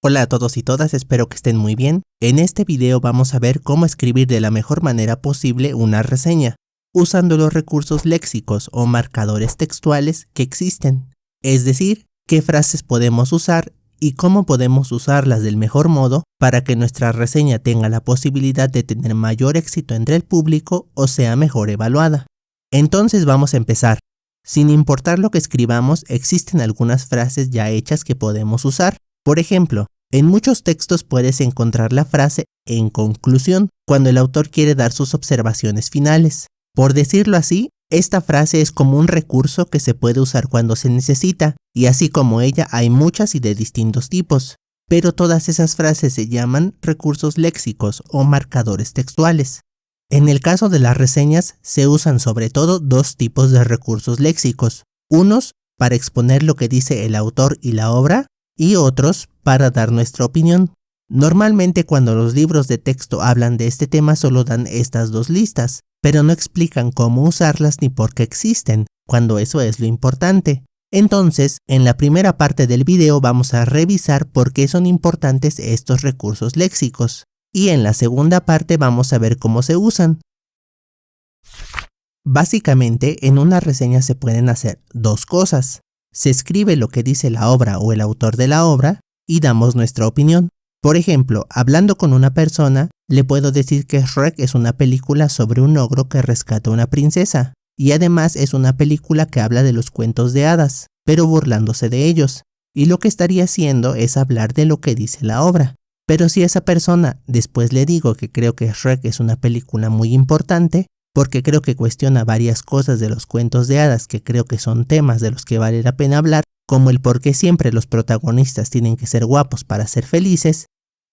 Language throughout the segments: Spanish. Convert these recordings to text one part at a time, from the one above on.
Hola a todos y todas, espero que estén muy bien. En este video vamos a ver cómo escribir de la mejor manera posible una reseña, usando los recursos léxicos o marcadores textuales que existen. Es decir, qué frases podemos usar y cómo podemos usarlas del mejor modo para que nuestra reseña tenga la posibilidad de tener mayor éxito entre el público o sea mejor evaluada. Entonces vamos a empezar. Sin importar lo que escribamos, existen algunas frases ya hechas que podemos usar. Por ejemplo, en muchos textos puedes encontrar la frase "en conclusión" cuando el autor quiere dar sus observaciones finales. Por decirlo así, esta frase es como un recurso que se puede usar cuando se necesita, y así como ella hay muchas y de distintos tipos. Pero todas esas frases se llaman recursos léxicos o marcadores textuales. En el caso de las reseñas, se usan sobre todo dos tipos de recursos léxicos. Unos para exponer lo que dice el autor y la obra, y otros para dar nuestra opinión. Normalmente cuando los libros de texto hablan de este tema solo dan estas dos listas, pero no explican cómo usarlas ni por qué existen, cuando eso es lo importante. Entonces, en la primera parte del video vamos a revisar por qué son importantes estos recursos léxicos, y en la segunda parte vamos a ver cómo se usan. Básicamente, en una reseña se pueden hacer dos cosas. Se escribe lo que dice la obra o el autor de la obra y damos nuestra opinión. Por ejemplo, hablando con una persona, le puedo decir que Shrek es una película sobre un ogro que rescata a una princesa, y además es una película que habla de los cuentos de hadas, pero burlándose de ellos, y lo que estaría haciendo es hablar de lo que dice la obra. Pero si a esa persona después le digo que creo que Shrek es una película muy importante, porque creo que cuestiona varias cosas de los cuentos de hadas que creo que son temas de los que vale la pena hablar, como el por qué siempre los protagonistas tienen que ser guapos para ser felices,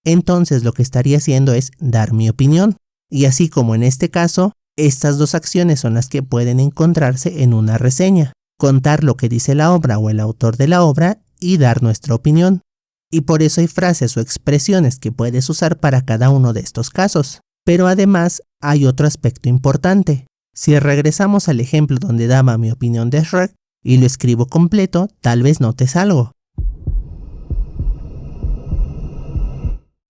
entonces lo que estaría haciendo es dar mi opinión. Y así como en este caso, estas dos acciones son las que pueden encontrarse en una reseña: contar lo que dice la obra o el autor de la obra y dar nuestra opinión. Y por eso hay frases o expresiones que puedes usar para cada uno de estos casos. Pero además hay otro aspecto importante. Si regresamos al ejemplo donde daba mi opinión de Shrek y lo escribo completo, tal vez notes algo.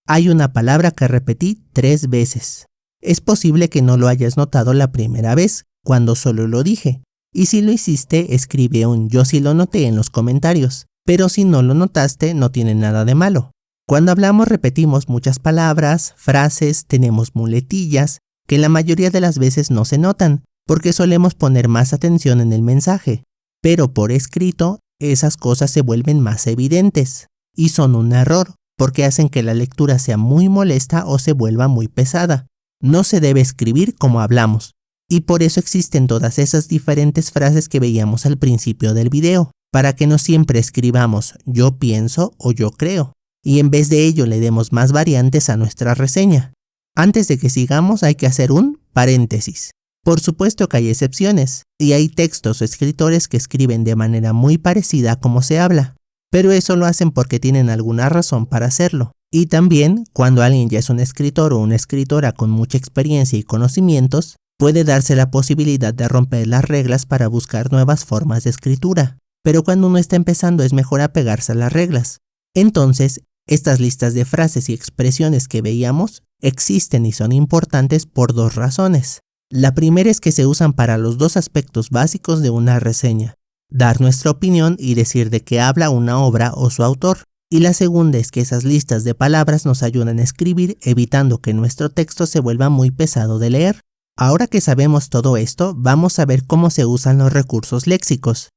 Hay una palabra que repetí 3 veces. Es posible que no lo hayas notado la primera vez, cuando solo lo dije. Y si lo hiciste, escribe un "yo sí lo noté" en los comentarios. Pero si no lo notaste, no tiene nada de malo. Cuando hablamos repetimos muchas palabras, frases, tenemos muletillas, que la mayoría de las veces no se notan, porque solemos poner más atención en el mensaje. Pero por escrito, esas cosas se vuelven más evidentes, y son un error, porque hacen que la lectura sea muy molesta o se vuelva muy pesada. No se debe escribir como hablamos, y por eso existen todas esas diferentes frases que veíamos al principio del video, para que no siempre escribamos "yo pienso" o "yo creo", y en vez de ello le demos más variantes a nuestra reseña. Antes de que sigamos hay que hacer un paréntesis. Por supuesto que hay excepciones, y hay textos o escritores que escriben de manera muy parecida a cómo se habla, pero eso lo hacen porque tienen alguna razón para hacerlo. Y también, cuando alguien ya es un escritor o una escritora con mucha experiencia y conocimientos, puede darse la posibilidad de romper las reglas para buscar nuevas formas de escritura. Pero cuando uno está empezando es mejor apegarse a las reglas. Entonces, estas listas de frases y expresiones que veíamos existen y son importantes por dos razones. La primera es que se usan para los dos aspectos básicos de una reseña: dar nuestra opinión y decir de qué habla una obra o su autor. Y la segunda es que esas listas de palabras nos ayudan a escribir, evitando que nuestro texto se vuelva muy pesado de leer. Ahora que sabemos todo esto, vamos a ver cómo se usan los recursos léxicos.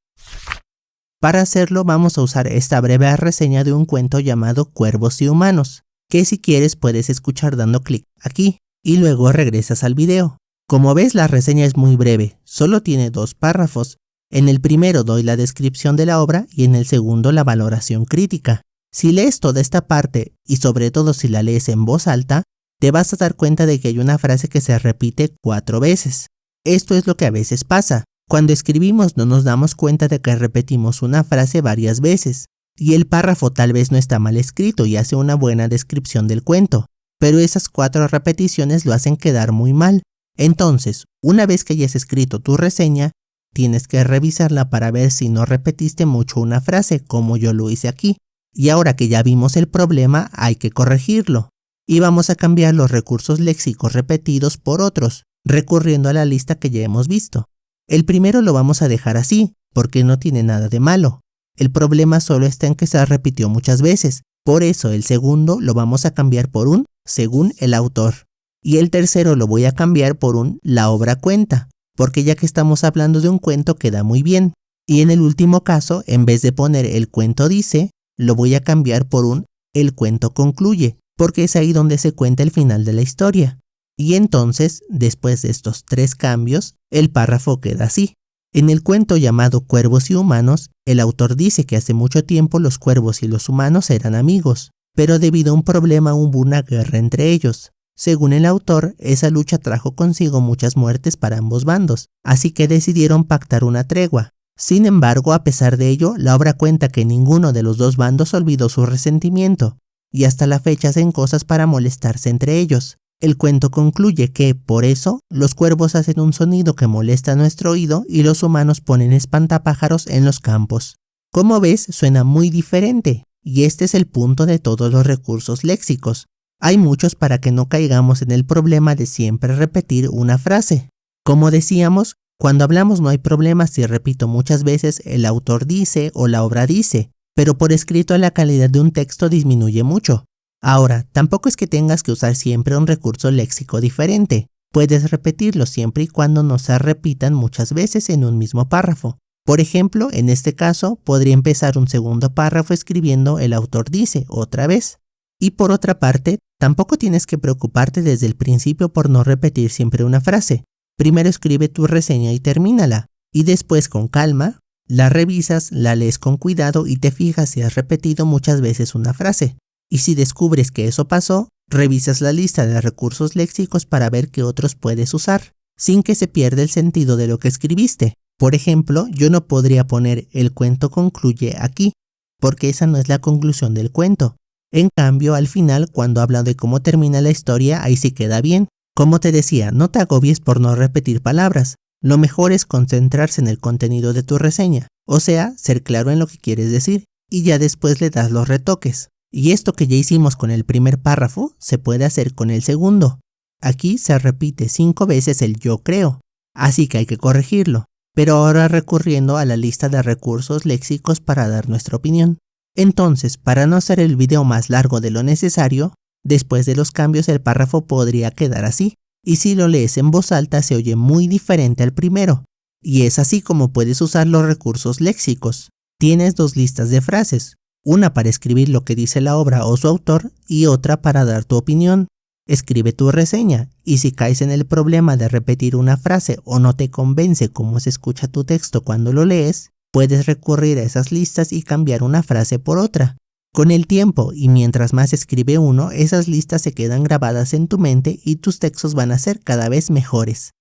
Para hacerlo vamos a usar esta breve reseña de un cuento llamado Cuervos y Humanos, que si quieres puedes escuchar dando clic aquí, y luego regresas al video. Como ves, la reseña es muy breve, solo tiene 2 párrafos. En el primero doy la descripción de la obra y en el segundo la valoración crítica. Si lees toda esta parte, y sobre todo si la lees en voz alta, te vas a dar cuenta de que hay una frase que se repite 4 veces. Esto es lo que a veces pasa. Cuando escribimos no nos damos cuenta de que repetimos una frase varias veces, y el párrafo tal vez no está mal escrito y hace una buena descripción del cuento, pero esas 4 repeticiones lo hacen quedar muy mal. Entonces, una vez que hayas escrito tu reseña, tienes que revisarla para ver si no repetiste mucho una frase, como yo lo hice aquí. Y ahora que ya vimos el problema, hay que corregirlo. Y vamos a cambiar los recursos léxicos repetidos por otros, recurriendo a la lista que ya hemos visto. El primero lo vamos a dejar así, porque no tiene nada de malo. El problema solo está en que se repitió muchas veces. Por eso el segundo lo vamos a cambiar por un según el autor. Y el tercero lo voy a cambiar por un la obra cuenta, porque ya que estamos hablando de un cuento queda muy bien. Y en el último caso, en vez de poner el cuento dice, lo voy a cambiar por un el cuento concluye, porque es ahí donde se cuenta el final de la historia. Y entonces, después de estos 3 cambios, el párrafo queda así. En el cuento llamado Cuervos y Humanos, el autor dice que hace mucho tiempo los cuervos y los humanos eran amigos, pero debido a un problema hubo una guerra entre ellos. Según el autor, esa lucha trajo consigo muchas muertes para ambos bandos, así que decidieron pactar una tregua. Sin embargo, a pesar de ello, la obra cuenta que ninguno de los dos bandos olvidó su resentimiento, y hasta la fecha hacen cosas para molestarse entre ellos. El cuento concluye que, por eso, los cuervos hacen un sonido que molesta a nuestro oído y los humanos ponen espantapájaros en los campos. Como ves, suena muy diferente, y este es el punto de todos los recursos léxicos. Hay muchos para que no caigamos en el problema de siempre repetir una frase. Como decíamos, cuando hablamos no hay problema si repito muchas veces el autor dice o la obra dice, pero por escrito la calidad de un texto disminuye mucho. Ahora, tampoco es que tengas que usar siempre un recurso léxico diferente. Puedes repetirlo siempre y cuando no se repitan muchas veces en un mismo párrafo. Por ejemplo, en este caso, podría empezar un segundo párrafo escribiendo el autor dice otra vez. Y por otra parte, tampoco tienes que preocuparte desde el principio por no repetir siempre una frase. Primero escribe tu reseña y termínala, y después con calma, la revisas, la lees con cuidado y te fijas si has repetido muchas veces una frase. Y si descubres que eso pasó, revisas la lista de recursos léxicos para ver qué otros puedes usar, sin que se pierda el sentido de lo que escribiste. Por ejemplo, yo no podría poner el cuento concluye aquí, porque esa no es la conclusión del cuento. En cambio, al final, cuando habla de cómo termina la historia, ahí sí queda bien. Como te decía, no te agobies por no repetir palabras. Lo mejor es concentrarse en el contenido de tu reseña, o sea, ser claro en lo que quieres decir, y ya después le das los retoques. Y esto que ya hicimos con el primer párrafo, se puede hacer con el segundo. Aquí se repite 5 veces el yo creo, así que hay que corregirlo, pero ahora recurriendo a la lista de recursos léxicos para dar nuestra opinión. Entonces, para no hacer el video más largo de lo necesario, después de los cambios el párrafo podría quedar así, y si lo lees en voz alta se oye muy diferente al primero. Y es así como puedes usar los recursos léxicos. Tienes 2 listas de frases, una para escribir lo que dice la obra o su autor y otra para dar tu opinión. Escribe tu reseña, y si caes en el problema de repetir una frase o no te convence cómo se escucha tu texto cuando lo lees, puedes recurrir a esas listas y cambiar una frase por otra. Con el tiempo y mientras más escribe uno, esas listas se quedan grabadas en tu mente y tus textos van a ser cada vez mejores.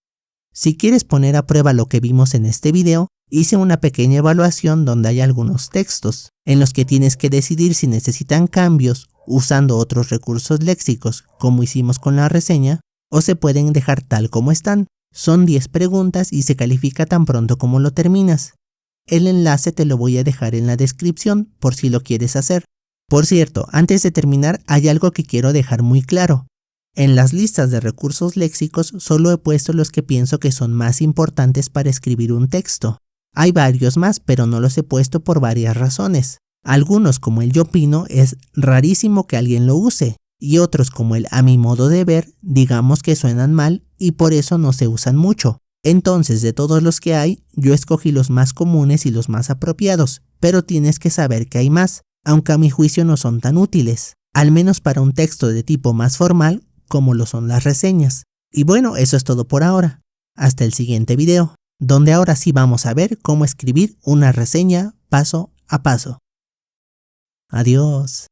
Si quieres poner a prueba lo que vimos en este video, hice una pequeña evaluación donde hay algunos textos, en los que tienes que decidir si necesitan cambios usando otros recursos léxicos, como hicimos con la reseña, o se pueden dejar tal como están. Son 10 preguntas y se califica tan pronto como lo terminas. El enlace te lo voy a dejar en la descripción por si lo quieres hacer. Por cierto, antes de terminar hay algo que quiero dejar muy claro. En las listas de recursos léxicos solo he puesto los que pienso que son más importantes para escribir un texto. Hay varios más, pero no los he puesto por varias razones. Algunos, como el yo opino, es rarísimo que alguien lo use, y otros, como el a mi modo de ver, digamos que suenan mal y por eso no se usan mucho. Entonces, de todos los que hay, yo escogí los más comunes y los más apropiados, pero tienes que saber que hay más, aunque a mi juicio no son tan útiles, al menos para un texto de tipo más formal, como lo son las reseñas. Y bueno, eso es todo por ahora. Hasta el siguiente video, donde ahora sí vamos a ver cómo escribir una reseña paso a paso. Adiós.